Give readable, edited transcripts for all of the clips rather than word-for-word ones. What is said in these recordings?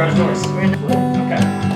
garage doors? Okay.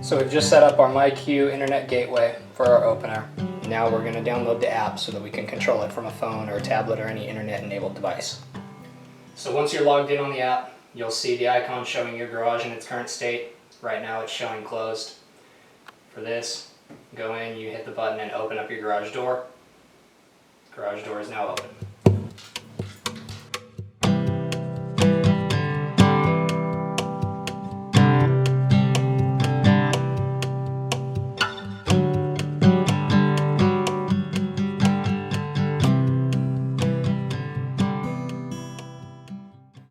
So we've just set up our MyQ internet gateway for our opener. Now we're going to download the app so that we can control it from a phone or a tablet or any internet enabled device. So once you're logged in on the app, you'll see the icon showing your garage in its current state. Right now it's showing closed. For this, go in, you hit the button and open up your garage door. Garage door is now open.